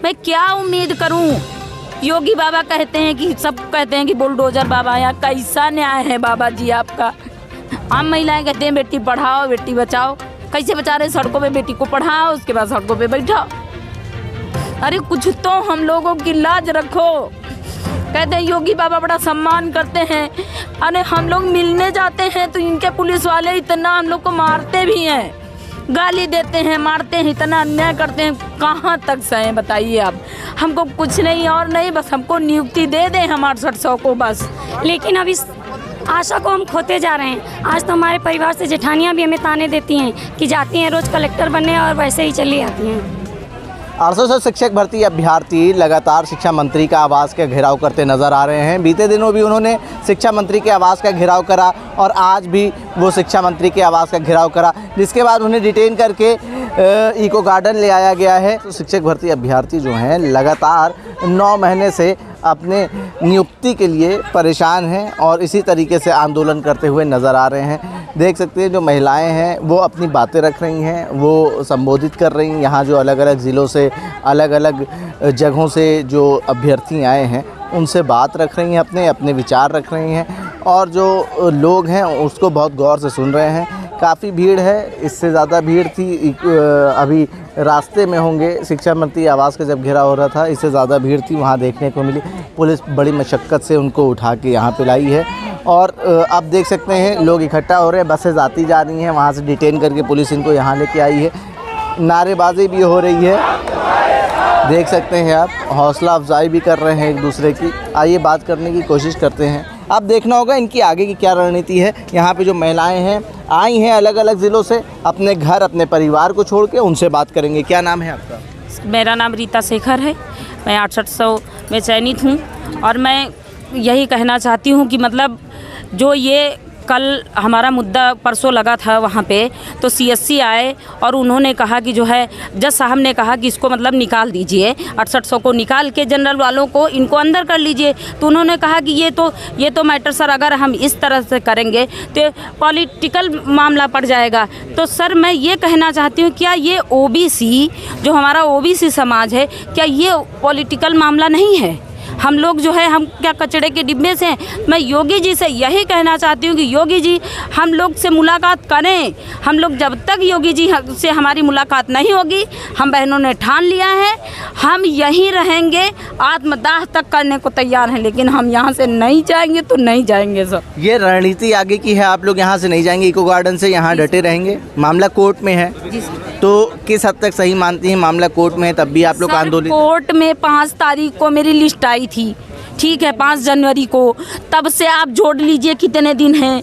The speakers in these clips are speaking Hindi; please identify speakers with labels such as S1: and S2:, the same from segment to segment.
S1: मैं क्या उम्मीद करूं। योगी बाबा कहते हैं कि सब कहते हैं कि बुलडोजर बाबा, यहाँ कैसा न्याय है बाबा जी आपका। आम महिलाएं कहते हैं बेटी पढ़ाओ बेटी बचाओ, कैसे बचा रहे, सड़कों पे बेटी को पढ़ाओ उसके बाद सड़कों पे बैठाओ। अरे कुछ तो हम लोगों की लाज रखो। कहते हैं योगी बाबा बड़ा सम्मान करते हैं, अरे हम लोग मिलने जाते हैं तो इनके पुलिस वाले इतना हम लोग को मारते भी हैं, गाली देते हैं, मारते हैं, इतना अन्याय करते हैं। कहाँ तक सहे बताइए आप। हमको कुछ नहीं और नहीं, बस हमको नियुक्ति दे दें हम 6800 को बस।
S2: लेकिन अब इस आशा को हम खोते जा रहे हैं। आज तो हमारे परिवार से जेठानियाँ भी हमें ताने देती हैं कि जाती हैं रोज़ कलेक्टर बनने और वैसे ही चली आती हैं।
S3: 800 शिक्षक भर्ती अभ्यर्थी लगातार शिक्षा मंत्री का आवास का घेराव करते नजर आ रहे हैं। बीते दिनों भी उन्होंने शिक्षा मंत्री के आवास का घेराव करा और आज भी वो शिक्षा मंत्री के आवास का घेराव करा, जिसके बाद उन्हें डिटेन करके इको गार्डन ले आया गया है। तो शिक्षक भर्ती अभ्यर्थी जो हैं लगातार 9 महीने से अपने नियुक्ति के लिए परेशान हैं और इसी तरीके से आंदोलन करते हुए नज़र आ रहे हैं। देख सकते हैं जो महिलाएं हैं वो अपनी बातें रख रही हैं, वो संबोधित कर रही हैं। यहाँ जो अलग अलग ज़िलों से अलग अलग जगहों से जो अभ्यर्थी आए हैं उनसे बात रख रही हैं, अपने अपने विचार रख रही हैं और जो लोग हैं उसको बहुत गौर से सुन रहे हैं। काफ़ी भीड़ है, इससे ज़्यादा भीड़ थी अभी रास्ते में होंगे। शिक्षा मंत्री आवास का जब घेराव हो रहा था इससे ज़्यादा भीड़ थी, वहाँ देखने को मिली। पुलिस बड़ी मशक्क़त से उनको उठा के यहाँ पे लाई है और अब देख सकते हैं लोग इकट्ठा हो रहे हैं, बसें आती जा रही हैं, वहाँ से डिटेन करके पुलिस इनको यहाँ लेके आई है। नारेबाजी भी हो रही है, देख सकते हैं आप, हौसला अफजाई भी कर रहे हैं एक दूसरे की। आइए बात करने की कोशिश करते हैं। अब देखना होगा इनकी आगे की क्या रणनीति है। यहाँ पे जो महिलाएं हैं आई हैं अलग अलग ज़िलों से, अपने घर अपने परिवार को छोड़ के, उनसे बात करेंगे। क्या नाम है आपका?
S1: मेरा नाम रीता शेखर है, मैं 6800 में चयनित हूँ और मैं यही कहना चाहती हूँ कि मतलब जो ये कल हमारा मुद्दा परसों लगा था वहाँ पे, तो सीएससी आए और उन्होंने कहा कि जो है जज साहब ने कहा कि इसको मतलब निकाल दीजिए, 6800 को निकाल के जनरल वालों को इनको अंदर कर लीजिए। तो उन्होंने कहा कि ये तो मैटर सर अगर हम इस तरह से करेंगे तो पॉलिटिकल मामला पड़ जाएगा। तो सर मैं ये कहना चाहती हूँ क्या ये ओबीसी जो हमारा ओबीसी समाज है, क्या ये पॉलिटिकल मामला नहीं है? हम लोग जो है हम क्या कचड़े के डिब्बे से हैं? मैं योगी जी से यही कहना चाहती हूँ कि योगी जी हम लोग से मुलाकात करें। हम लोग जब तक योगी जी से हमारी मुलाकात नहीं होगी, हम बहनों ने ठान लिया है हम यहीं रहेंगे, आत्मदाह तक करने को तैयार हैं, लेकिन हम यहाँ से नहीं जाएंगे तो नहीं जाएंगे सर।
S3: ये रणनीति आगे की है, आप लोग यहाँ से नहीं जाएंगे, इको गार्डन से यहाँ डटे रहेंगे। मामला कोर्ट में है तो किस हद तक सही मानती हैं? मामला कोर्ट में है तब भी आप लोग आंदोलन?
S1: कोर्ट में 5 तारीख को मेरी लिस्ट आई थी, ठीक है, 5 जनवरी को। तब से आप जोड़ लीजिए कितने दिन हैं,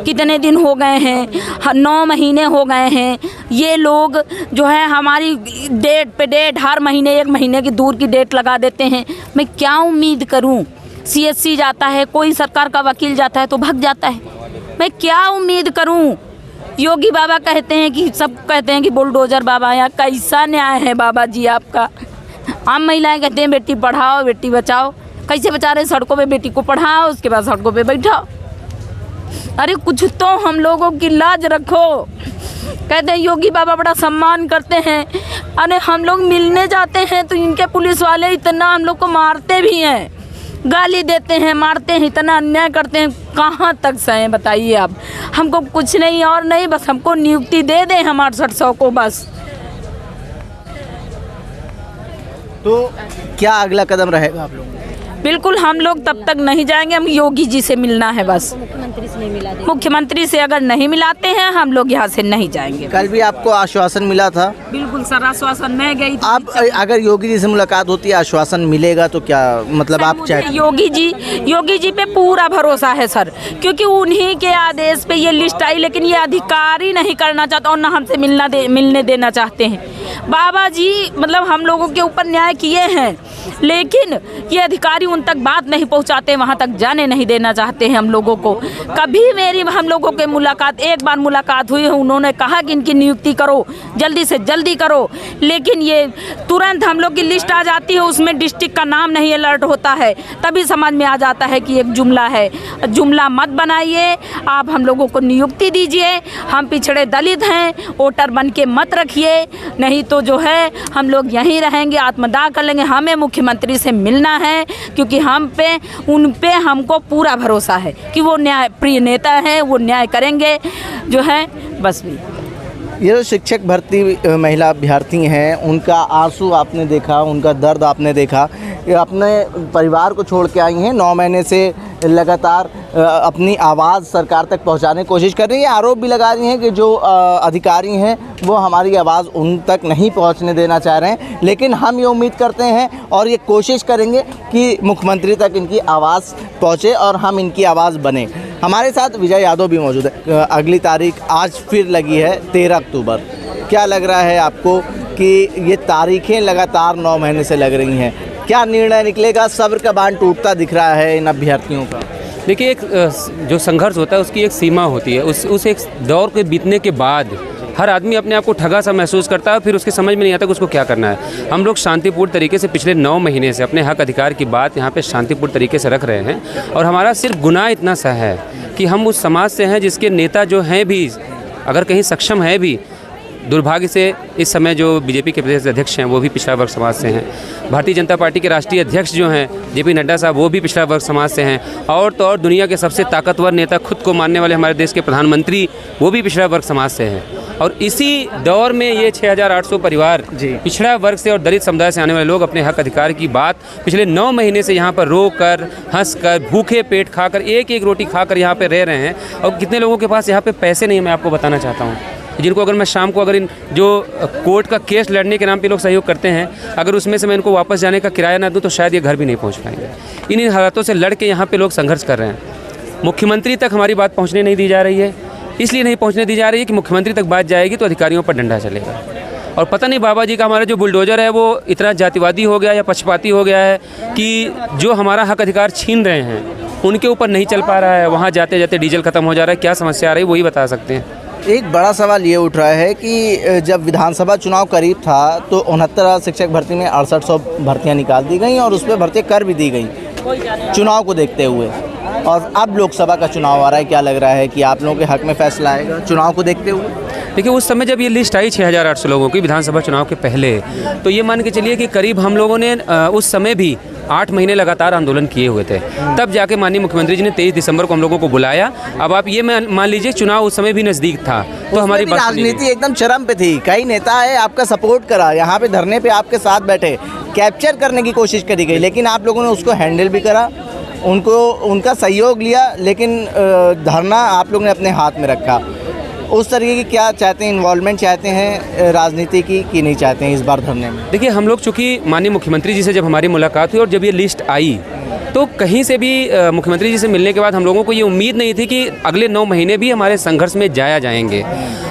S1: कितने दिन हो गए हैं, 9 महीने हो गए हैं। ये लोग जो है हमारी डेट पे डेट हर महीने 1 महीने की दूर की डेट लगा देते हैं। मैं क्या उम्मीद करूं? सीएससी जाता है, कोई सरकार का वकील जाता है तो भाग जाता है। मैं क्या उम्मीद करूं? योगी बाबा कहते हैं कि सब कहते हैं कि बुलडोजर बाबा, यहाँ कैसा न्याय है बाबा जी आपका। आम महिलाएं कहते हैं बेटी पढ़ाओ बेटी बचाओ, कैसे बचा रहे, सड़कों पे बेटी को पढ़ाओ उसके बाद सड़कों पे बैठाओ। अरे कुछ तो हम लोगों की लाज रखो। कहते हैं योगी बाबा बड़ा सम्मान करते हैं, अरे हम लोग मिलने जाते हैं तो इनके पुलिस वाले इतना हम लोग को मारते भी हैं, गाली देते हैं, मारते हैं, इतना अन्याय करते हैं। कहाँ तक सहे बताइए आप। हमको कुछ नहीं और नहीं, बस हमको नियुक्ति दे दें हम 6800 को बस।
S3: तो क्या अगला कदम रहेगा आप लोगों का?
S1: बिल्कुल हम लोग तब तक नहीं जाएंगे, हम योगी जी से मिलना है बस। मुख्यमंत्री से अगर नहीं मिलाते हैं हम लोग यहाँ से नहीं जाएंगे।
S3: कल भी आपको आश्वासन मिला था?
S1: बिल्कुल सर, आश्वासन मैं गई थी।
S3: आप अगर योगी जी से मुलाकात होती है, आश्वासन मिलेगा तो क्या मतलब आप चाहते?
S1: योगी जी पे पूरा भरोसा है सर, क्योंकि उन्हीं के आदेश पे ये लिस्ट आई, लेकिन ये अधिकारी नहीं करना चाहता और ना हमसे मिलने देना चाहते हैं। बाबा जी मतलब हम लोगों के ऊपर न्याय किए हैं, लेकिन ये अधिकारी उन तक बात नहीं पहुंचाते, वहां तक जाने नहीं देना चाहते हैं हम लोगों को। कभी हम लोगों के मुलाकात, एक बार मुलाकात हुई है, उन्होंने कहा कि इनकी नियुक्ति करो, जल्दी से जल्दी करो, लेकिन ये तुरंत हम लोग की लिस्ट आ जाती है, उसमें डिस्ट्रिक्ट का नाम नहीं अलर्ट होता है, तभी समझ में आ जाता है कि एक जुमला है। जुमला मत बनाइए, आप हम लोगों को नियुक्ति दीजिए, हम पिछड़े दलित हैं, वोटर बन के मत रखिए, नहीं तो जो है हम लोग यहीं रहेंगे, आत्मदाह कर लेंगे। हमें मुख्यमंत्री से मिलना है, क्योंकि उन पे हमको पूरा भरोसा है कि वो न्याय प्रिय नेता हैं, वो न्याय करेंगे जो है। बस भी
S3: ये जो शिक्षक भर्ती महिला अभ्यर्थी हैं, उनका आंसू आपने देखा, उनका दर्द आपने देखा। ये अपने परिवार को छोड़ के आई हैं, 9 महीने से लगातार अपनी आवाज़ सरकार तक पहुंचाने की कोशिश कर रही है। आरोप भी लगा रही हैं कि जो अधिकारी हैं वो हमारी आवाज़ उन तक नहीं पहुंचने देना चाह रहे हैं, लेकिन हम ये उम्मीद करते हैं और ये कोशिश करेंगे कि मुख्यमंत्री तक इनकी आवाज़ पहुंचे और हम इनकी आवाज़ बने। हमारे साथ विजय यादव भी मौजूद है। अगली तारीख आज फिर लगी है 13 अक्टूबर। क्या लग रहा है आपको कि ये तारीखें लगातार 9 महीने से लग रही हैं, क्या निर्णय निकलेगा? सब्र का बांध टूटता दिख रहा है इन अभ्यर्थियों का।
S4: देखिए, एक जो संघर्ष होता है उसकी एक सीमा होती है। उस एक दौर के बीतने के बाद हर आदमी अपने आप को ठगा सा महसूस करता है, फिर उसके समझ में नहीं आता कि उसको क्या करना है। हम लोग शांतिपूर्ण तरीके से पिछले 9 महीने से अपने हक अधिकार की बात यहाँ पे शांतिपूर्ण तरीके से रख रहे हैं, और हमारा सिर्फ गुनाह इतना सा है कि हम उस समाज से हैं जिसके नेता जो हैं भी, अगर कहीं सक्षम है भी, दुर्भाग्य से इस समय जो बीजेपी के प्रदेश अध्यक्ष हैं वो भी पिछड़ा वर्ग समाज से हैं। भारतीय जनता पार्टी के राष्ट्रीय अध्यक्ष जो हैं जेपी नड्डा साहब, वो भी पिछड़ा वर्ग समाज से हैं। और तो और दुनिया के सबसे ताकतवर नेता, खुद को मानने वाले हमारे देश के प्रधानमंत्री, वो भी पिछड़ा वर्ग समाज से हैं। और इसी दौर में ये 6800 परिवार पिछड़ा वर्ग से और दलित समुदाय से आने वाले लोग अपने हक अधिकार की बात पिछले 9 महीने से यहाँ पर रो कर, हंस कर, भूखे पेट खाकर, एक एक रोटी खाकर यहाँ पे रह रहे हैं। और कितने लोगों के पास यहाँ पे पैसे नहीं, मैं आपको बताना चाहता हूँ, जिनको अगर मैं शाम को अगर इन जो कोर्ट का केस लड़ने के नाम पे लोग सहयोग करते हैं, अगर उसमें से मैं इनको वापस जाने का किराया ना दूं तो शायद ये घर भी नहीं पहुंच पाएंगे। इन हालातों से लड़ के यहाँ पे लोग संघर्ष कर रहे हैं। मुख्यमंत्री तक हमारी बात पहुँचने नहीं दी जा रही है, इसलिए नहीं पहुँचने दी जा रही है कि मुख्यमंत्री तक बात जाएगी तो अधिकारियों पर डंडा चलेगा। और पता नहीं बाबा जी का हमारा जो बुलडोजर है वो इतना जातिवादी हो गया या पक्षपाती हो गया है कि जो हमारा हक अधिकार छीन रहे हैं उनके ऊपर नहीं चल पा रहा है। वहाँ जाते जाते डीजल ख़त्म हो जा रहा है। क्या समस्या आ रही है वही बता सकते हैं।
S3: एक बड़ा सवाल ये उठ रहा है कि जब विधानसभा चुनाव करीब था तो 69 शिक्षक भर्ती में 6800 भर्तियां निकाल दी गई और उस पर भर्ती कर भी दी गई चुनाव को देखते हुए, और अब लोकसभा का चुनाव आ रहा है। क्या लग रहा है कि आप लोगों के हक में फैसला आएगा चुनाव को देखते हुए?
S4: देखिए, उस समय जब ये लिस्ट आई 6800 लोगों की विधानसभा चुनाव के पहले, तो ये मान के चलिए कि करीब हम लोगों ने उस समय भी 8 महीने लगातार आंदोलन किए हुए थे। तब जाके माननीय मुख्यमंत्री जी ने 23 दिसंबर को हम लोगों को बुलाया। अब आप ये मान लीजिए चुनाव उस समय भी नज़दीक था, तो हमारी
S3: राजनीति एकदम चरम पे थी। कई नेता है आपका सपोर्ट करा, यहाँ पे धरने पे आपके साथ बैठे, कैप्चर करने की कोशिश करी गई, लेकिन आप लोगों ने उसको हैंडल भी करा, उनका सहयोग लिया, लेकिन धरना आप लोगों ने अपने हाथ में रखा। उस तरीके की क्या चाहते हैं, इन्वॉल्वमेंट चाहते हैं राजनीति की कि नहीं चाहते हैं इस बार धरने में?
S4: देखिए, हम लोग चूँकि माननीय मुख्यमंत्री जी से जब हमारी मुलाकात हुई और जब ये लिस्ट आई, तो कहीं से भी मुख्यमंत्री जी से मिलने के बाद हम लोगों को ये उम्मीद नहीं थी कि अगले 9 महीने भी हमारे संघर्ष में जाया जाएंगे।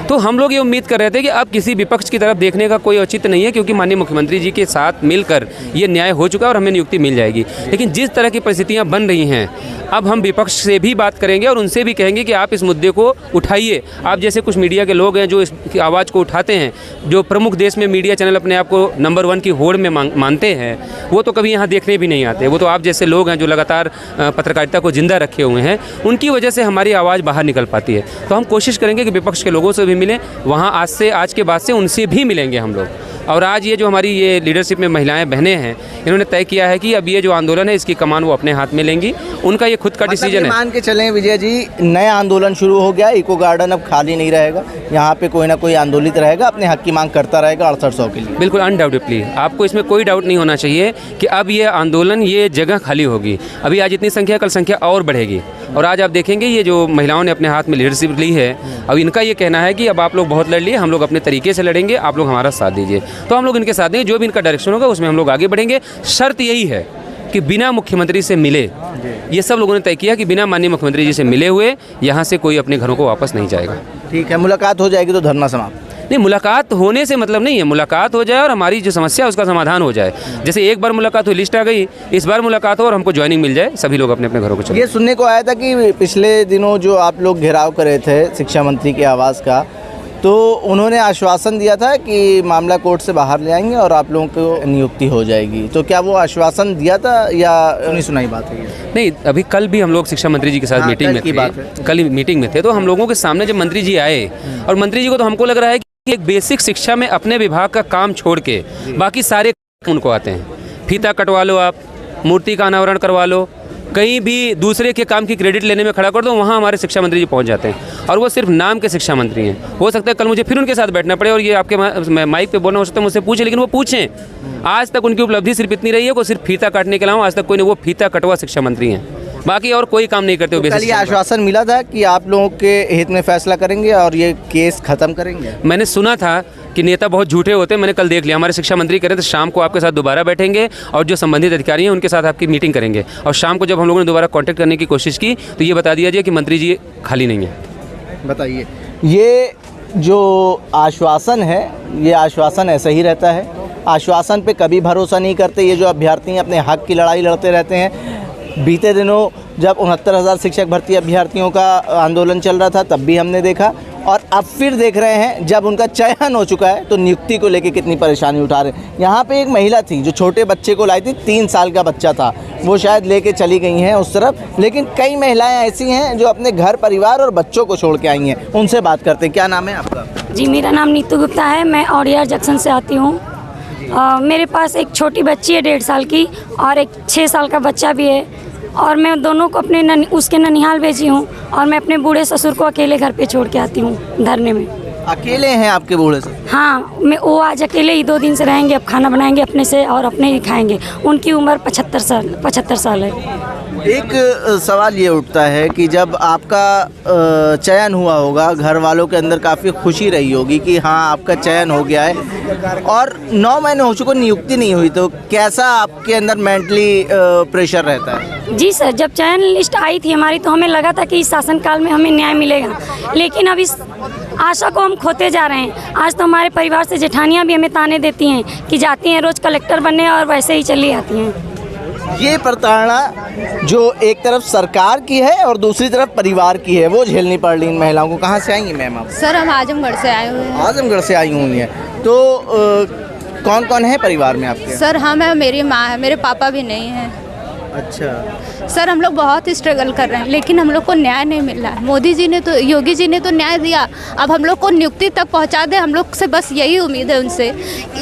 S4: तो हम लोग ये उम्मीद कर रहे थे कि अब किसी विपक्ष की तरफ देखने का कोई औचित्य नहीं है, क्योंकि माननीय मुख्यमंत्री जी के साथ मिलकर ये न्याय हो चुका है और हमें नियुक्ति मिल जाएगी। लेकिन जिस तरह की परिस्थितियाँ बन रही हैं, अब हम विपक्ष से भी बात करेंगे और उनसे भी कहेंगे कि आप इस मुद्दे को उठाइए। आप जैसे कुछ मीडिया के लोग हैं जो इस आवाज़ को उठाते हैं, जो प्रमुख देश में मीडिया चैनल अपने आप को नंबर 1 की होड़ में मानते हैं, वो तो कभी यहाँ देखने भी नहीं आते। वो तो आप जैसे लोग हैं जो लगातार पत्रकारिता को जिंदा रखे हुए हैं, उनकी वजह से हमारी आवाज़ बाहर निकल पाती है। तो हम कोशिश करेंगे कि विपक्ष के लोगों से भी मिलें, वहाँ आज के बाद से उनसे भी मिलेंगे हम लोग। और आज ये जो हमारी ये लीडरशिप में महिलाएं बहनें हैं, इन्होंने तय किया है कि अब ये जो आंदोलन है इसकी कमान वो अपने हाथ में लेंगी। उनका ये खुद का डिसीजन है।
S3: मान के चलें विजय जी, नया आंदोलन शुरू हो गया, इको गार्डन अब खाली नहीं रहेगा, यहाँ पे कोई ना कोई आंदोलित रहेगा, अपने हक की मांग करता रहेगा 6800 के लिए।
S4: बिल्कुल अनडाउटेडली, आपको इसमें कोई डाउट नहीं होना चाहिए कि अब ये आंदोलन, ये जगह खाली होगी। अभी आज इतनी संख्या, कल संख्या और बढ़ेगी। और आज आप देखेंगे ये जो महिलाओं ने अपने हाथ में लीडरशिप ली है, अब इनका ये कहना है कि अब आप लोग बहुत लड़ लिए, हम लोग अपने तरीके से लड़ेंगे, आप लोग हमारा साथ दीजिए। तो हम लोग इनके साथ देंगे, जो भी इनका डायरेक्शन होगा उसमें हम लोग आगे बढ़ेंगे। शर्त यही है कि बिना मुख्यमंत्री से मिले, ये सब लोगों ने तय किया कि बिना माननीय मुख्यमंत्री जी से मिले हुए यहाँ से कोई अपने घरों को वापस नहीं जाएगा।
S3: ठीक है, मुलाकात हो जाएगी तो धरना समाप्त।
S4: नहीं, मुलाकात होने से मतलब नहीं है, मुलाकात हो जाए और हमारी जो समस्या है उसका समाधान हो जाए। जैसे एक बार मुलाकात हुई, लिस्ट आ गई, इस बार मुलाकात हो और हमको ज्वाइनिंग मिल जाए, सभी लोग अपने अपने घरों को चले।
S3: ये सुनने को आया था कि पिछले दिनों जो आप लोग घेराव करे थे शिक्षा मंत्री के आवास का, तो उन्होंने आश्वासन दिया था कि मामला कोर्ट से बाहर ले आएंगे और आप लोगों को नियुक्ति हो जाएगी। तो क्या वो आश्वासन दिया था या नहीं सुनाई बात है?
S4: नहीं, अभी कल भी हम लोग शिक्षा मंत्री जी के साथ मीटिंग में थे, कल मीटिंग में थे, तो हम लोगों के सामने जब मंत्री जी आए, और मंत्री जी को तो हमको लग रहा है कि एक बेसिक शिक्षा में अपने विभाग का काम छोड़ के बाकी सारे उनको आते हैं। फीता कटवा लो, आप मूर्ति का अनावरण करवा लो, कहीं भी दूसरे के काम की क्रेडिट लेने में खड़ा कर दो, वहाँ हमारे शिक्षा मंत्री जी पहुँच जाते हैं। और वो सिर्फ नाम के शिक्षा मंत्री हैं। हो सकता है कल मुझे फिर उनके साथ बैठना पड़े और ये आपके माइक पे बोलना हो सकता है मुझसे पूछे, लेकिन वो पूछें। आज तक उनकी उपलब्धि सिर्फ इतनी रही है कि सिर्फ फीता काटने के अलावा आज तक कोई नहीं, वो फीता कटवा शिक्षा मंत्री हैं, बाकी और कोई काम नहीं करते हो।
S3: कल ये आश्वासन मिला था कि आप लोगों के हित में फैसला करेंगे और ये केस खत्म करेंगे।
S4: मैंने सुना था कि नेता बहुत झूठे होते हैं, मैंने कल देख लिया। हमारे शिक्षा मंत्री कह रहे थे शाम को आपके साथ दोबारा बैठेंगे और जो संबंधित अधिकारी हैं उनके साथ आपकी मीटिंग करेंगे। और शाम को जब हम लोगों ने दोबारा कांटेक्ट करने की कोशिश की तो ये बता दिया जाए कि मंत्री जी खाली नहीं है।
S3: बताइए, ये जो आश्वासन है, ये आश्वासन ऐसा ही रहता है? आश्वासन पे कभी भरोसा नहीं करते ये जो अभ्यर्थी हैं, अपने हक की लड़ाई लड़ते रहते हैं। बीते दिनों जब 69,000 शिक्षक भर्ती अभ्यर्थियों का आंदोलन चल रहा था तब भी हमने देखा, और अब फिर देख रहे हैं जब उनका चयन हो चुका है तो नियुक्ति को लेके कितनी परेशानी उठा रहे हैं। यहाँ पे एक महिला थी जो छोटे बच्चे को लाई थी, 3 साल का बच्चा था, वो शायद लेके चली गई हैं उस तरफ, लेकिन कई महिलाएं ऐसी हैं जो अपने घर परिवार और बच्चों को छोड़ के आई हैं। उनसे बात करते हैं। क्या नाम है आपका?
S2: जी, मेरा नाम नीतू गुप्ता है, मैं औड़िया जंक्शन से आती हूँ। मेरे पास एक छोटी बच्ची है 1.5 साल की और एक 6 साल का बच्चा भी है, और मैं दोनों को अपने उसके ननिहाल भेजी हूँ, और मैं अपने बूढ़े ससुर को अकेले घर पे छोड़ के आती हूँ धरने में।
S3: अकेले हैं आपके बूढ़े से?
S2: हाँ, वो आज अकेले ही 2 दिन से रहेंगे, अब खाना बनाएंगे अपने से और अपने ही खाएंगे। उनकी उम्र 75 साल है।
S3: एक सवाल ये उठता है कि जब आपका चयन हुआ होगा, घर वालों के अंदर काफ़ी खुशी रही होगी कि हाँ आपका चयन हो गया है, और 9 महीने हो चुके नियुक्ति नहीं हुई, तो कैसा आपके अंदर मेंटली प्रेशर रहता है?
S2: जी सर, जब चयन लिस्ट आई थी हमारी तो हमें लगा था कि इस शासनकाल में हमें न्याय मिलेगा, लेकिन अब इस आशा को हम खोते जा रहे हैं। आज तो हमारे परिवार से जेठानियाँ भी हमें ताने देती हैं कि जाती हैं रोज़ कलेक्टर बनने और वैसे ही चली आती हैं।
S3: ये प्रताड़ना जो एक तरफ सरकार की है और दूसरी तरफ परिवार की है, वो झेलनी पड़ रही इन महिलाओं को। कहाँ से आई हैं मैम आप?
S5: सर, हम आजमगढ़ से आए हुए हैं।
S3: आजमगढ़ से आई हुई हैं, तो कौन कौन है परिवार में आपके?
S5: सर, हम है, मेरी माँ है, मेरे पापा भी नहीं हैं।
S3: अच्छा।
S5: सर, हम लोग बहुत स्ट्रगल कर रहे हैं, लेकिन हम लोग को न्याय नहीं मिल रहा है। मोदी जी ने तो, योगी जी ने तो न्याय दिया, अब हम लोग को नियुक्ति तक पहुंचा दे, हम लोग से बस यही उम्मीद है उनसे।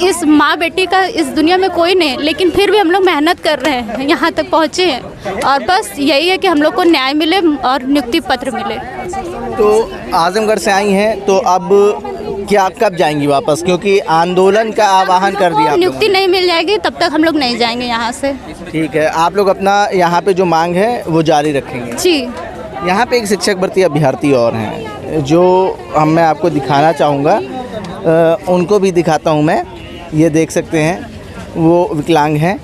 S5: इस माँ बेटी का इस दुनिया में कोई नहीं, लेकिन फिर भी हम लोग मेहनत कर रहे हैं, यहाँ तक पहुँचे हैं, और बस यही है कि हम लोग को न्याय मिले और नियुक्ति पत्र मिले।
S3: तो आजमगढ़ से आई हैं, तो अब क्या कब जाएंगी वापस, क्योंकि आंदोलन का आह्वान कर दिया?
S5: नियुक्ति नहीं मिल जाएगी तब तक हम लोग नहीं जाएंगे यहाँ से।
S3: ठीक है, आप लोग अपना यहाँ पे जो मांग है वो जारी रखेंगे?
S5: जी।
S3: यहाँ पे एक शिक्षक भर्ती अभ्यर्थी और हैं जो मैं आपको दिखाना चाहूँगा, उनको भी दिखाता हूँ मैं। ये देख सकते हैं, वो विकलांग हैं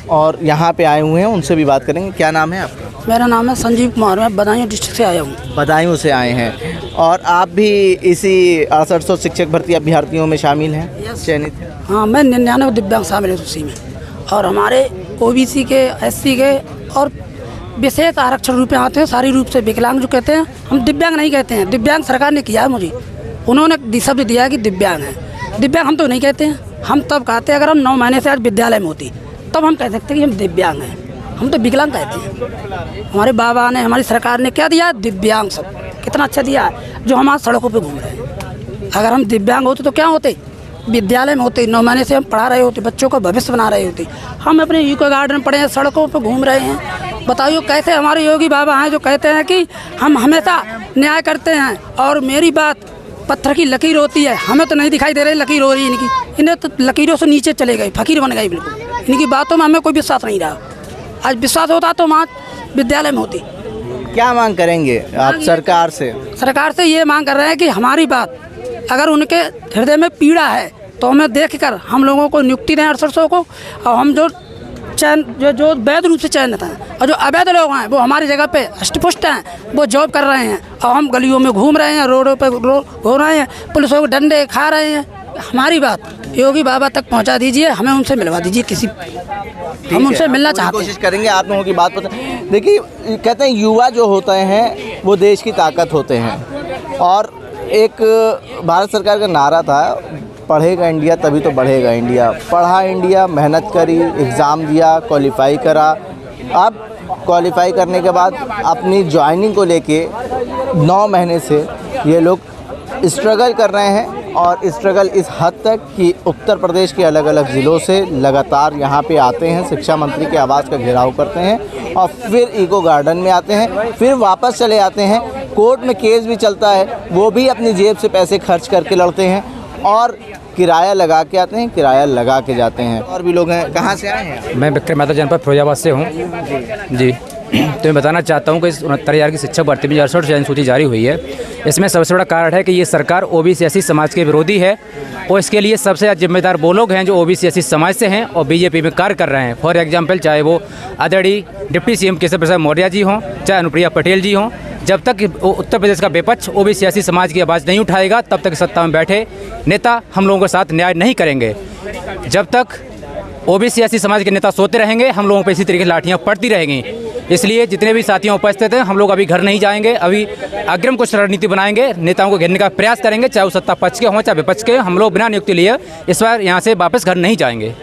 S3: और यहाँ पे आए हुए हैं, उनसे भी बात करेंगे। क्या नाम है आपका?
S6: मेरा नाम है संजीव कुमार, मैं बदायूं डिस्ट्रिक्ट से आया हूँ।
S3: बदायूं से आए हैं, और आप भी इसी 6800 शिक्षक भर्ती अभ्यर्थियों में शामिल हैं, चयनित हैं?
S6: हाँ, मैं 99 दिव्यांग शामिल है उसी में, और हमारे ओबीसी के, एससी के और विशेष आरक्षण रूप में आते हैं। सारी रूप से विकलांग जो कहते हैं, हम दिव्यांग नहीं कहते हैं। दिव्यांग सरकार ने किया है, मुझे उन्होंने शब्द दिया कि दिव्यांग है। दिव्यांग हम तो नहीं कहते हैं, हम तब कहते हैं अगर हम 9 महीने से आज विद्यालय में होती तब हम कह सकते हैं कि हम दिव्यांग हैं। हम तो विकलांग कहते हैं। हमारे बाबा ने, हमारी सरकार ने क्या दिया? दिव्यांग सब कितना अच्छा दिया है, जो हम आज सड़कों पे घूम रहे हैं। अगर हम दिव्यांग होते तो क्या होते? विद्यालय में होते, 9 महीने से हम पढ़ा रहे होते, बच्चों का भविष्य बना रहे होते। हम अपने यूको गार्डन पढ़े हैं, सड़कों पे घूम रहे हैं। बताइए कैसे हमारे योगी बाबा हैं जो कहते हैं कि हम हमेशा न्याय करते हैं, और मेरी बात पत्थर की लकीर होती है। हमें तो नहीं दिखाई दे रही लकीर हो रही है इनकी, इन्हें तो लकीरों से नीचे चले गए, फकीर बन गए बिल्कुल। इनकी बातों में हमें कोई विश्वास नहीं रहा। आज विश्वास होता तो वहाँ विद्यालय में होती।
S3: क्या मांग करेंगे आप सरकार से?
S6: सरकार से ये मांग कर रहे हैं कि हमारी बात अगर उनके हृदय में पीड़ा है तो हमें देखकर हम लोगों को नियुक्ति दें 6800 को, और हम जो चयन जो वैध रूप से चयनित हैं, और जो अवैध लोग हैं वो हमारी जगह पे हष्टपुष्ट हैं, वो जॉब कर रहे हैं और हम गलियों में घूम रहे हैं, रोडों पे घूम रहे हैं, पुलिसों को डंडे खा रहे हैं। हमारी बात योगी बाबा तक पहुंचा दीजिए, हमें उनसे मिलवा दीजिए, हम उनसे मिलना चाहते हैं।
S3: कोशिश करेंगे आप लोगों की बात पता। देखिए, कहते हैं युवा जो होते हैं वो देश की ताकत होते हैं, और एक भारत सरकार का नारा था, पढ़ेगा इंडिया तभी तो बढ़ेगा इंडिया। पढ़ा इंडिया, मेहनत करी, एग्ज़ाम दिया, क्वालिफाई करा। अब क्वालिफाई करने के बाद अपनी ज्वाइनिंग को लेके 9 महीने से ये लोग स्ट्रगल कर रहे हैं, और स्ट्रगल इस हद तक कि उत्तर प्रदेश के अलग अलग ज़िलों से लगातार यहाँ पे आते हैं, शिक्षा मंत्री के आवास का घेराव करते हैं, और फिर इको गार्डन में आते हैं, फिर वापस चले आते हैं। कोर्ट में केस भी चलता है, वो भी अपनी जेब से पैसे खर्च करके लड़ते हैं, और किराया लगा के आते हैं, किराया लगा के जाते हैं। और भी लोग हैं, कहाँ से आए हैं?
S7: मैं विक्रम यादव, जनपद फिरोजाबाद से हूँ जी। तो मैं बताना चाहता हूँ कि इस 69,000 की शिक्षक भर्ती में 68 चयन सूची जारी हुई है। इसमें सबसे बड़ा कारण है कि ये सरकार ओबीसी एससी समाज के विरोधी है, और इसके लिए सबसे ज़्यादा जिम्मेदार वो लोग हैं जो ओबीसी एससी समाज से हैं और बीजेपी में कार्य कर रहे हैं। फॉर एग्जाम्पल, चाहे वो आदरणीय डिप्टी सीएम केशव प्रसाद मौर्य जी हों, चाहे अनुप्रिया पटेल जी हों, जब तक उत्तर प्रदेश का विपक्ष ओबीसी एससी समाज की आवाज़ नहीं उठाएगा, तब तक सत्ता में बैठे नेता हम लोगों के साथ न्याय नहीं करेंगे। जब तक ओबीसी एससी समाज के नेता सोते रहेंगे, हम लोगों पर इसी तरीके लाठियाँ पड़ती रहेंगी। इसलिए जितने भी साथियों उपस्थित हैं, हम लोग अभी घर नहीं जाएंगे, अभी अग्रिम कुछ रणनीति बनाएंगे, नेताओं को घेरने का प्रयास करेंगे, चाहे वो सत्ता पक्ष के हों चाहे विपक्ष के। हम लोग बिना नियुक्ति लिए इस बार यहाँ से वापस घर नहीं जाएंगे।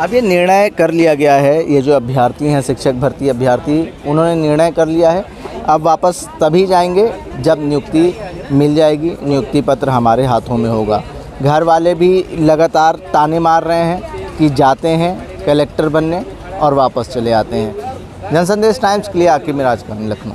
S3: अब ये निर्णय कर लिया गया है, ये जो अभ्यर्थी हैं, शिक्षक भर्ती अभ्यर्थी, उन्होंने निर्णय कर लिया है। अब वापस तभी जाएंगे जब नियुक्ति मिल जाएगी, नियुक्ति पत्र हमारे हाथों में होगा। घर वाले भी लगातार ताने मार रहे हैं कि जाते हैं कलेक्टर बनने और वापस चले आते हैं। जनसंदेश टाइम्स के लिए आकिब मिराज खान, लखनऊ।